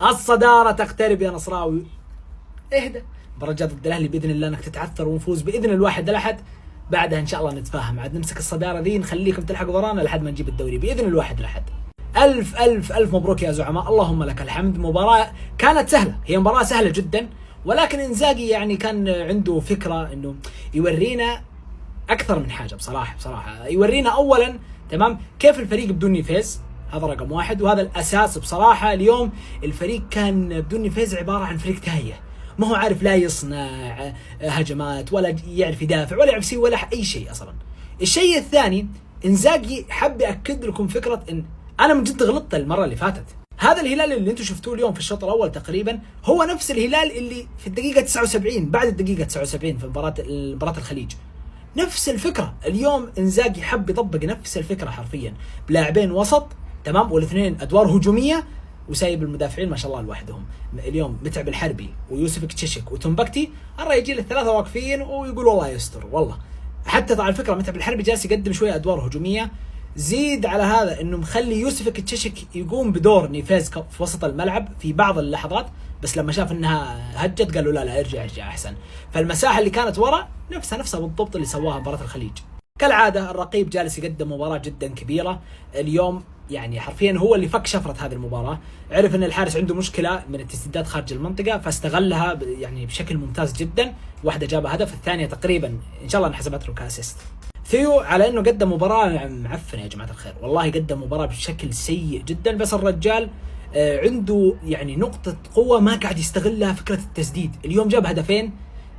الصدارة تقترب يا نصراوي. اهدى. مباراة ضد الاهلي باذن الله انك تتعثر ونفوز باذن الواحد الاحد، بعدها ان شاء الله نتفاهم عاد نمسك الصدارة ذي نخليكم تلحقوا ورانا لحد ما نجيب الدوري باذن الواحد الاحد. الف الف الف مبروك يا زعماء، اللهم لك الحمد. مباراة كانت سهلة، هي مباراة سهلة جدا، ولكن انزاغي يعني كان عنده فكرة انه يورينا اكثر من حاجة بصراحة يورينا اولا تمام كيف الفريق بدون نيفيز، هذا رقم واحد وهذا الاساس. بصراحة اليوم الفريق كان بدون نيفيز عبارة عن فريق تايه، ما هو عارف لا يصنع هجمات ولا يعرف يدافع ولا يعرف يسوي ولا اي شيء اصلا. الشيء الثاني انزاغي حب ياكد لكم فكرة ان انا من جد غلطت المرة اللي فاتت. هذا الهلال اللي انتم شفتوه اليوم في الشوط الاول تقريبا هو نفس الهلال اللي في الدقيقة 79 بعد الدقيقة 79 في مباراة الخليج. نفس الفكرة اليوم انزاغي حب يطبق نفس الفكرة حرفيا بلاعبين وسط تمام والاثنين ادوار هجومية وسايب المدافعين ما شاء الله لوحدهم. اليوم متعب الحربي ويوسف كتشيك وتومبكتي الرجال الثلاثة واقفين ويقول والله يستر والله. حتى على الفكرة متعب الحربي جالس يقدم شوية ادوار هجومية، زيد على هذا انه مخلي يوسف كتشيك يقوم بدور نيفيز في وسط الملعب في بعض اللحظات، بس لما شاف انها هجت قالوا لا ارجع احسن. فالمساحة اللي كانت ورا نفسها بالضبط اللي سواها مباراة الخليج. كالعادة الرقيب جالس يقدم مباراة جدا كبيرة اليوم، يعني حرفيا هو اللي فك شفرة هذه المباراة. عرف ان الحارس عنده مشكلة من التسديدات خارج المنطقة فاستغلها يعني بشكل ممتاز جدا. واحدة جابها هدف، الثانية تقريبا ان شاء الله انحسبت له كاسيست. ثيو على انه قدم مباراة معفنة يا جماعة الخير، والله قدم مباراة بشكل سيء جدا، بس الرجال عنده يعني نقطة قوة ما قاعد يستغلها، فكرة التسديد. اليوم جاب هدفين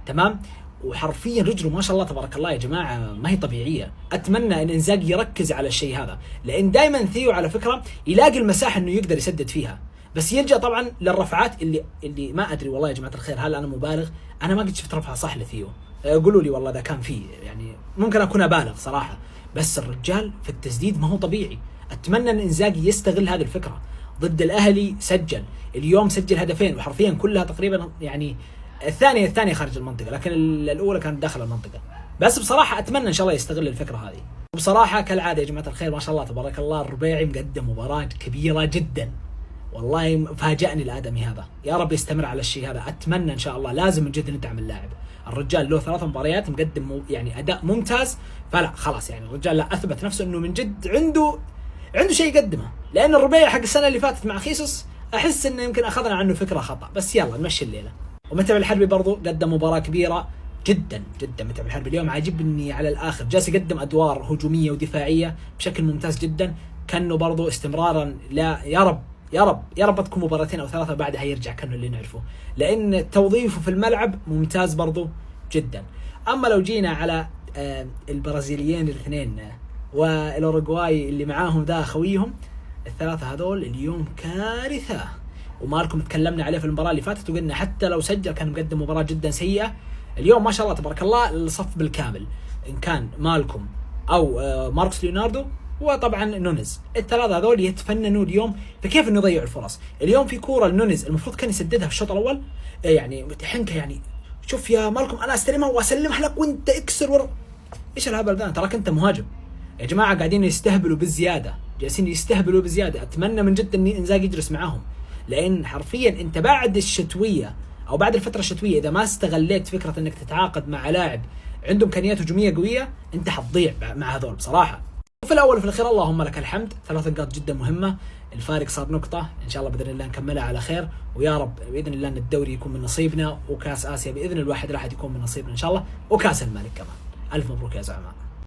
تمام وحرفيا رجله ما شاء الله تبارك الله يا جماعة ما هي طبيعية. أتمنى أن إنزاغي يركز على الشيء هذا، لأن دائما ثيو على فكرة يلاقي المساحة أنه يقدر يسدد فيها، بس يلجأ طبعا للرفعات اللي ما أدري والله يا جماعة الخير هل أنا مبالغ. أنا ما قد شفت رفعة صح لثيو، قولوا لي والله إذا كان فيه، يعني ممكن أكون أبالغ صراحة، بس الرجال في التسديد ما هو طبيعي. أتمنى أن إنزاغي يستغل هذه الفكرة. ضد الأهلي سجل، اليوم سجل هدفين وحرفيا كلها تقريبا يعني الثانية خارج المنطقة، لكن الأولى كانت داخل المنطقة. بس بصراحة أتمنى إن شاء الله يستغل الفكرة هذه. وبصراحة كالعادة يا جماعة الخير ما شاء الله تبارك الله الربيعي مقدم مباراة كبيرة جدا، والله فاجأني الآدمي هذا. يا رب يستمر على الشيء هذا، أتمنى إن شاء الله. لازم من جد ندعم اللاعب. الرجال له 3 مباريات مقدم يعني أداء ممتاز، فلا خلاص يعني الرجال لا أثبت نفسه إنه من جد عنده شيء يقدمه. لأن الربيعي حق السنة اللي فاتت مع خيسوس أحس إنه يمكن أخذنا عنه فكرة خطأ، بس يلا نمشي الليلة. ومتعب الحربي برضو قدم مباراة كبيرة جدا جدا. متعب الحربي اليوم عاجبني على الآخر، جالس يقدم أدوار هجومية ودفاعية بشكل ممتاز جدا. كانه برضو استمرارا لا يا رب تكون مباراتين أو 3 بعدها يرجع كانه اللي نعرفه، لأن توظيفه في الملعب ممتاز برضو جدا. أما لو جينا على البرازيليين الاثنين والأوروغواي اللي معاهم ذا خويهم، ال3 هذول اليوم كارثة. ومالكم تكلمنا عليه في المباراة اللي فاتت وقلنا حتى لو سجل كان مقدم مباراة جدا سيئة. اليوم ما شاء الله تبارك الله الصف بالكامل، إن كان مالكم أو ماركوس ليوناردو وطبعا نونيز، ال3 هذول يتفننوا اليوم فكيف انه يضيعوا الفرص. اليوم في كورة لنونيز المفروض كان يسددها في الشوط الأول، يعني حنكة يعني شوف يا مالكم أنا أستلمها وأسلمها لك وأنت اكسر إيش الهبل ذا؟ تراك أنت مهاجم يا جماعة. قاعدين يستهبلوا بالزيادة، جالسين يستهبلوا بزيادة. أتمنى من جد إن إنزاغي يجلس معاهم، لأن حرفيا أنت بعد الشتوية أو بعد الفترة الشتوية إذا ما استغليت فكرة إنك تتعاقد مع لاعب عنده إمكانيات هجومية قوية أنت حتضيع مع هذول بصراحة. وفي الأول وفي الأخير اللهم لك الحمد، 3 نقاط جدا مهمة، الفارق صار نقطة، إن شاء الله بإذن الله نكملها على خير، ويا رب بإذن الله أن الدوري يكون من نصيبنا، وكاس آسيا بإذن الواحد راح يكون من نصيبنا إن شاء الله، وكاس الملك كمان. ألف مبروك يا زعماء.